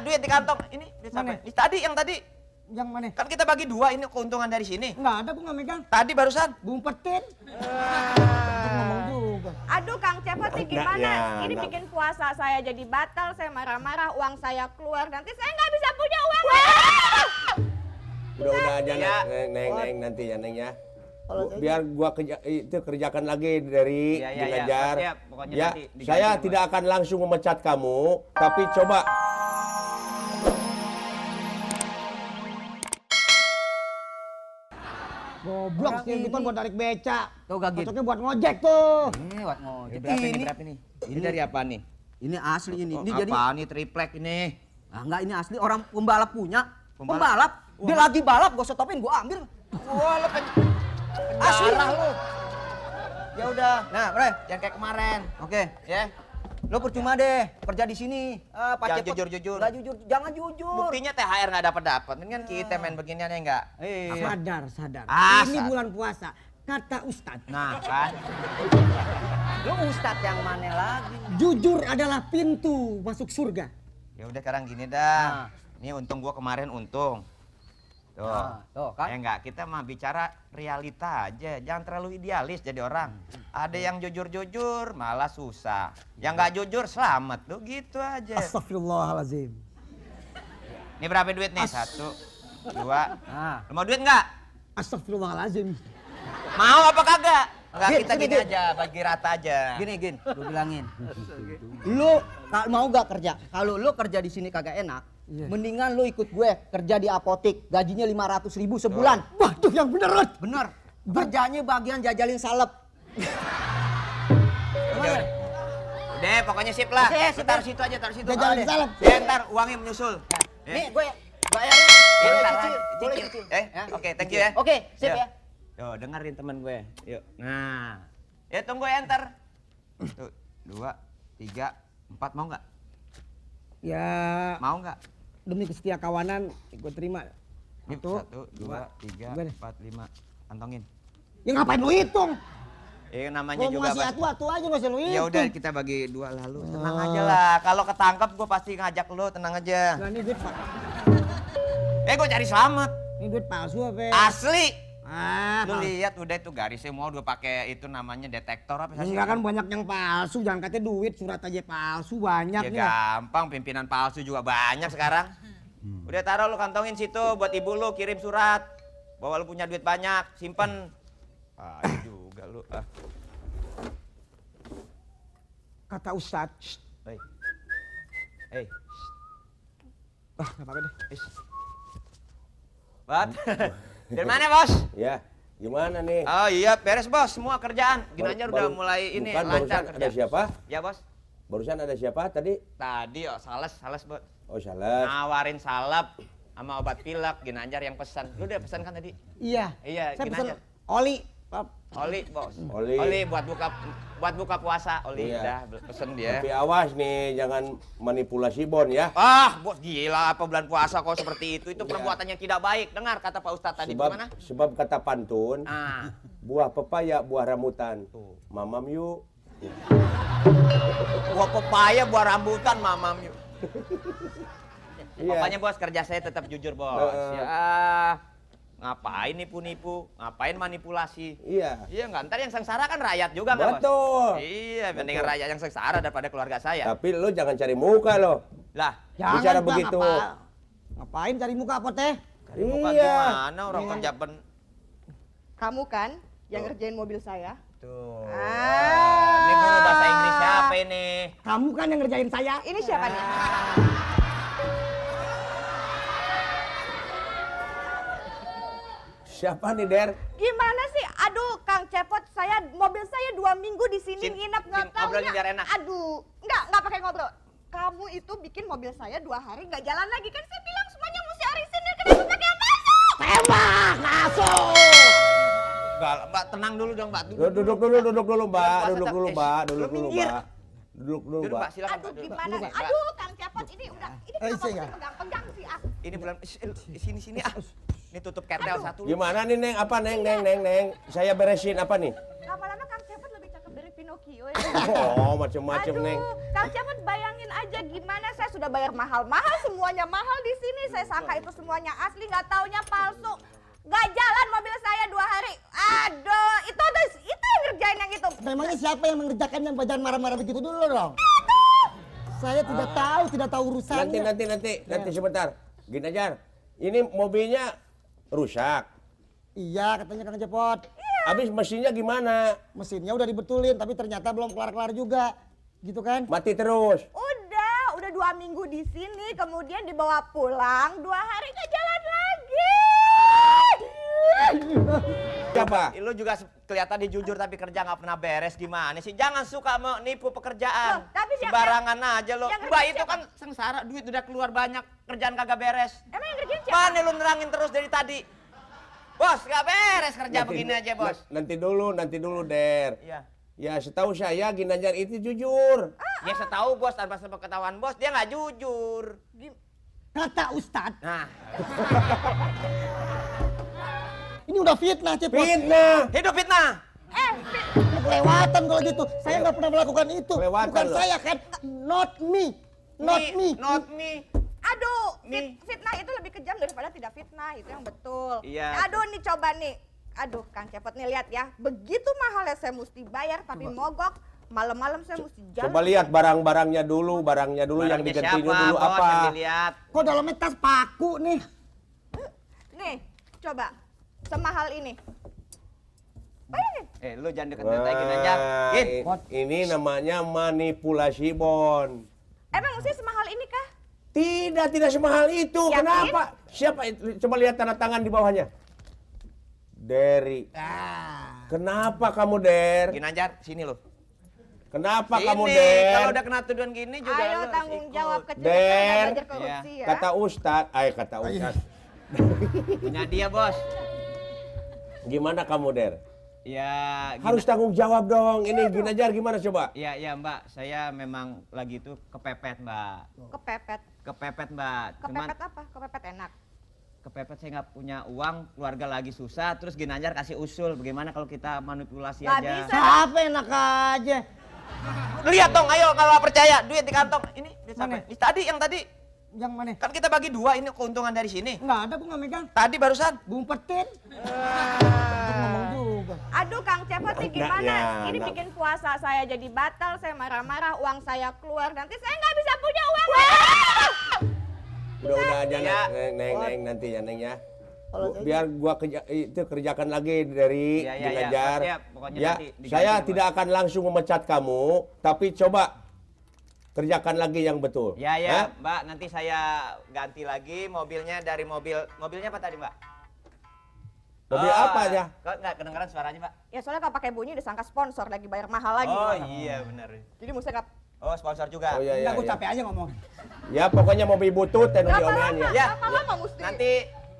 duit di kantong. Ini duit siapa? Ini tadi yang tadi. Yang mana? Kan kita bagi 2 ini keuntungan dari sini. Nggak ada, gua nggak megang. Tadi barusan. Ngumpetin. Ngomong juga. Aduh Kang Cepot nih gimana? ya, Ini nah. bikin puasa saya jadi batal, saya marah-marah, uang saya keluar, nanti saya nggak bisa punya uang. Udah aja Ya. neng nanti ya neng ya. Biar gua kerjakan lagi dari Ya, ya, ya. Ginanjar. Siap, pokoknya Ya, nanti diganti, saya Bos. tidak akan langsung memecat kamu, tapi coba Goblok sih gitu buat tarik beca. Tuh Gagin. Cocoknya buat ngojek tuh. Ini buat ngojek. Berapa ini? Ini dari apa nih? Ini asli ini. Oh, Ini jadi apa nih triplek ini? ah, enggak ini asli orang pembalap punya. Pembalap. Dia lagi balap, gua stopin, gua ambil. Wah, lo Asli. penjara lu. Ya udah. Nah, Bre, jangan kayak kemarin. Oke. Ya. Lo percuma deh kerja di sini. Pak Jangan Cepot. jujur-jujur. Enggak jujur, jangan jujur. Buktinya THR nggak dapat. Ini kan kita main beginian ya enggak? Iya. Sadar. Ah, Ini sadar. bulan puasa. Kata Ustadz, Nah, kan. Lo ustadz yang mana lagi? jujur adalah pintu masuk surga. Ya udah sekarang gini dah. Ini untung gua kemarin untung. Tuh. Tuh kan. Ya enggak, kita mah bicara realita aja. Jangan terlalu idealis jadi orang. Ada yang jujur-jujur malah susah. Yang nggak jujur selamat tuh gitu aja. Astagfirullahaladzim. Ini berapa duit nih? 1, 2. Nah. Lu mau duit nggak? Astagfirullahaladzim. Mau apa kagak? Enggak, Gin, kita sini, gini Gin. aja, bagi rata aja. Gini, gua bilangin. Lu mau gak kerja? Kalau lu kerja di sini kagak enak, mendingan lu ikut gue kerja di apotik, gajinya 500.000 sebulan. Waduh, yang bener, Rod. Bener. Kerjanya bagian jajalin salep. Udah, udah, pokoknya sip lah. Oke, sip, Taruh situ aja, taruh situ. Jajalin Deh. salep. Ya, ntar uangnya menyusul. Nih, gue bayarin. Ya, Boleh ntar cicil, aja, boleh cicil. cicil. Ya, oke, thank you ya. Oke, sip Yuk. ya. Yo, dengerin temen gue. Yuk. Nah. Ya tunggu ya ntar. Tuh, 2, 3, 4 mau nggak? Ya, Mau nggak? demi kesetia kawanan, gue terima. Ini 1, 2, 3, Gimana? 4, 5. Kantongin. Ya ngapain lu hitung? Ya namanya Kalau mau juga ngasih atu-atu aja nggak usah lu hitung. Ya udah kita bagi 2 lalu. Tenang aja lah. Kalau ketangkep gue pasti ngajak lu, tenang aja. Nah, ini duit pak. Gue cari selamat. Ini duit palsu apa? Asli. Lu Palsu. lihat udah itu garisnya mau udah pakai itu namanya detektor apa sih? Enggak kan banyak yang palsu, jangan katanya duit, surat aja palsu banyak Ya nih. gampang, pimpinan palsu juga banyak sekarang. Udah taruh lu kantongin situ buat ibu lu kirim surat. Bahwa lu punya duit banyak, simpen. Ah, juga lu. Ah. Kata Ustadz, Hei. Hei. nggak apa-apa deh. Bot. Dari mana, Bos? ya gimana nih? Oh iya, beres, Bos. Semua kerjaan. Ginanjar udah Baru- mulai ini bukan, lancar barusan kerja. ada siapa? Ya, Bos. Barusan ada siapa tadi? Tadi sales, Bos. Oh, salah. Nawarin salep sama obat pilek, Ginanjar yang pesan. Lu udah pesan kan tadi? Iya. Iya, Saya Ginanjar. pesan oli. Pap. Oli, Bos. Oli. buat buka puasa. Oli Iya. udah pesen dia. Tapi awas nih, jangan manipulasi Bon ya. Ah, Bos, gila apa bulan puasa kok seperti itu? Itu perbuatan yang tidak baik. Dengar kata Pak Ustadz tadi gimana? Sebab kata pantun, Ah, buah pepaya, buah rambutan. Mamam yuk. buah pepaya, buah rambutan, mamam yuk. Iya. Pokoknya Bos, kerja saya tetap jujur, Bos. Heeh. Ya, ngapain nipu-nipu? Ngapain manipulasi? Iya. Iya nggak, ntar yang sengsara kan rakyat juga nggak, Bos? Betul. Iya, mendingan rakyat yang sengsara daripada keluarga saya. Tapi lo jangan cari muka lo. Lah, Jangan, Bicara Bang, begitu. Ngapain cari muka apa teh? cari muka Iya. gimana orang kerja Kamu kan yang ngerjain mobil saya. Tuh. Ah. Ini guru bahasa Inggris siapa ini? Kamu kan yang ngerjain saya. Ini siapa nih? Siapa nih, Der? Gimana sih? Aduh, Kang Cepot, mobil saya 2 minggu di sini Sin, nginep nggak Sin, tahu. ngobrolnya biar enak. Aduh, nggak pakai ngobrol. Kamu itu bikin mobil saya 2 hari nggak jalan lagi kan? Saya bilang semuanya mesti arisinnya. Kenapa pakai yang masuk? Tembak, masuk. Mbak, tenang dulu dong, Mbak. Duduk dulu, Mbak. Bulan Duduk dulu, puasa Mbak. tetap- Duduk dulu, Mbak. lu Duduk dulu, minggir. Mbak. Duduk dulu, Duduk, Mbak. Mbak, silakan, Aduh, Mbak. gimana? Mbak. Aduh, Kang Cepot ini udah. Ini Eh, kenapa saya mesti nggak. pegang-pegang sih? Ah. Ini bulan sini ah. Ini tutup ketel satu. Gimana nih, Neng? Apa, Neng? Saya beresin apa nih? Lama-lama Kang Cepot lebih cakep dari Pinocchio ya. Oh, macem-macem, Neng. Aduh, Kang Cepot bayangin aja gimana, saya sudah bayar mahal-mahal, semuanya mahal di sini. Saya sangka itu semuanya asli, nggak taunya palsu. Nggak jalan mobil saya 2 hari. Aduh, itu yang ngerjain yang itu. Memangnya siapa yang mengerjakan yang jangan marah-marah begitu dulu dong? Saya tidak tahu urusannya. Nanti sebentar. Gini aja. Ini mobilnya rusak. Iya, katanya Kang Cepot. Habis mesinnya gimana? Mesinnya udah dibetulin, tapi ternyata belum kelar-kelar juga. Gitu kan? Mati terus. Udah 2 minggu di sini, kemudian dibawa pulang 2 hari nggak jalan lagi. Siapa? Lu juga kelihatan jujur tapi kerja nggak pernah beres gimana sih? Jangan suka menipu pekerjaan. Loh, tapi siapa- sembarangan aja lo. yang Mbak ngerjain itu siapa? kan sengsara, duit udah keluar banyak, kerjaan kagak beres. Emang yang ngerjain siapa? Mana lu nerangin terus dari tadi? Bos, nggak beres kerja begini aja, Bos. Nanti dulu, Der. Iya. Ya, setahu saya Ginanjar itu jujur. Ya setahu Bos, tanpa sepengetahuan Bos, dia nggak jujur. Kata Ustadz, Nah, ini udah fitnah Cepot. Fitnah. hidup fitnah. Kelewatan kalau gitu. Saya nggak pernah melakukan itu. Kelewatan Bukan lo. saya kan. Not me. Not me. Not me. Aduh, Nih. fitnah itu lebih kejam daripada tidak fitnah, itu yang betul. Iya. Aduh, nih coba nih. Aduh, Kang Cepot nih lihat ya. Begitu mahalnya saya mesti bayar, tapi mogok. Malam-malam saya mesti jalan. Coba lihat barang-barangnya dulu yang Barangnya digantinya siapa, dulu Bos, apa? yang dilihat. Kok dalamnya tas paku nih? Nih, coba. Semahal ini. Bayangin. Lu jangan deket-deketin Ginanjar. Gin. Ini namanya manipulasi, Bon. Emang mesti semahal ini kah? Tidak semahal itu. Yakin? Kenapa? Siapa itu? Coba lihat tanda tangan di bawahnya. Deri. Kenapa kamu, Der? Ginanjar, sini lu. Kenapa Sini, kamu, Der? kalau udah kena tuduhan gini juga Ayo lu harus tanggung ikut. jawab kecil Der. belajar korupsi ya. Kata Ustadz, kata Ustadz. Punya dia, Bos. Gimana kamu, Der? Ya, Harus tanggung jawab dong. Ini Ginanjar gimana coba? Ya, Mbak. Saya memang lagi itu kepepet, Mbak. Kepepet. Kepepet, Mbak. Cuman Kepepet apa? Kepepet enak. kepepet saya nggak punya uang, keluarga lagi susah, terus Ginanjar kasih usul, bagaimana kalau kita manipulasi Nggak aja? bisa. Siapa enak aja. Lihat dong, ayo kalau nggak percaya, duit di kantong. Ini duit Mana? siapa? Ini tadi, yang tadi. Yang mana? Kan kita bagi 2, ini keuntungan dari sini. Nggak ada, gua nggak megang. Tadi barusan. Gua umpetin. Ngomong juga. Aduh Kang Cepot nih gimana? Anaknya, Ini anak. bikin puasa saya jadi batal, saya marah-marah, uang saya keluar, nanti saya nggak bisa punya uang. Udah aja, Ya. Neng, nanti ya, Neng ya. Biar gua kerjakan lagi dari Ya, Ginanjar. siap, pokoknya Ya, nanti diganti, saya Mas. tidak akan langsung memecat kamu, tapi coba kerjakan lagi yang betul. Ya, Hah? Mbak, nanti saya ganti lagi mobilnya dari mobilnya apa tadi, Mbak? Mobil apa ya? Kok nggak kedengeran suaranya, Mbak? Ya soalnya kalau pakai bunyi disangka sponsor lagi bayar mahal lagi. Oh iya, benar. Jadi mesti nggak Oh, sponsor juga. Oh iya, Enggak, iya, gua iya. capek aja ngomong. Ya, pokoknya mobil butut dan berapa omongannya. lama? Ya, Berapa lama mesti? Nanti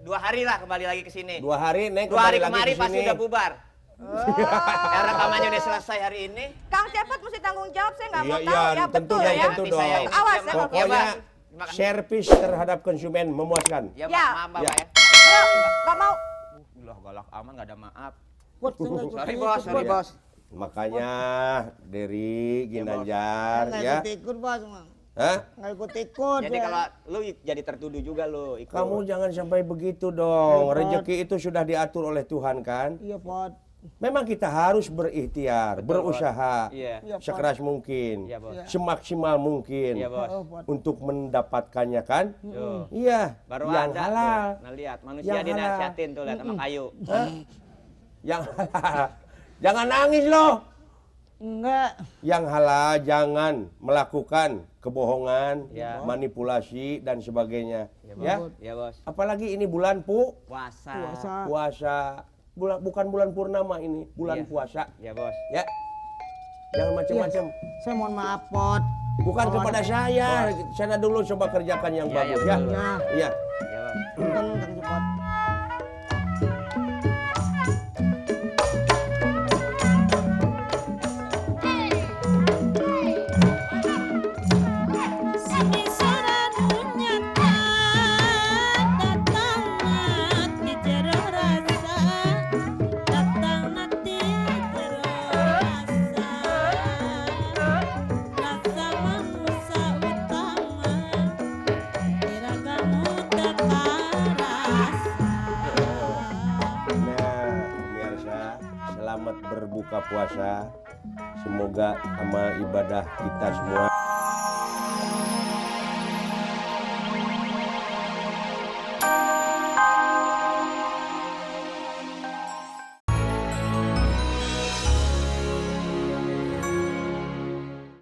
2 hari lah kembali lagi ke sini. 2 hari, Neng 2 hari kembali lagi kemarin ke pasti sini. udah bubar. Ya, rekamannya udah selesai hari ini. Kang Cepot mesti tanggung jawab, saya nggak mau Iya, tahu ya, tentu betul dong, ya. tentu Nanti dong. saya ini Awas dia ya, mau- Bang. Pokoknya Terima kasih. servis terhadap konsumen memuaskan. Ya, Ya. Maaf, Mbak, Ya. ya. Ya, nggak mau. Ulah galak aman, nggak ada maaf. Buat saya nggak Sorry, ikut, Bos, sorry, Ya. Bos. Makanya dari Ginanjar Nggak ya. ikut-ikut, Bos. Hah? Nggak ikut-ikut. Jadi ya. kalau lu jadi tertuduh juga lu ikut. Kamu jangan sampai begitu dong. Iya, Pak. Rezeki itu sudah diatur oleh Tuhan kan. Iya, Pot. Memang kita harus berikhtiar, berusaha Iya. Iya, Pak. sekeras mungkin, Iya, Bos. semaksimal mungkin Iya, Bos. Oh, Pot. untuk mendapatkannya kan. Tuh. Iya, Baru yang ada halal, tuh. Nah, lihat manusia Yang halal. dinasihatin tuh lihat sama kayu. yang halal. Jangan nangis loh. Enggak. Yang halal jangan melakukan kebohongan, Ya. manipulasi dan sebagainya. Ya, Ya. Bos. Ya, Bos. Apalagi ini bulan Puasa. puasa. Bukan bulan purnama ini, bulan Iya. puasa. Ya, Bos. Ya. Jangan macam-macam. Saya mohon maaf, Pot. Bukan Kalau kepada ada- saya. Sana dulu coba kerjakan yang Iya, bagus iya, ya. betul. Ya. Iya. Ya, Bos. Bukan Kang Cepot. Semisara nyata datang nanti jero rasa datang nanti jero rasa rasa manusia utama buka puasa. Semoga amal ibadah kita semua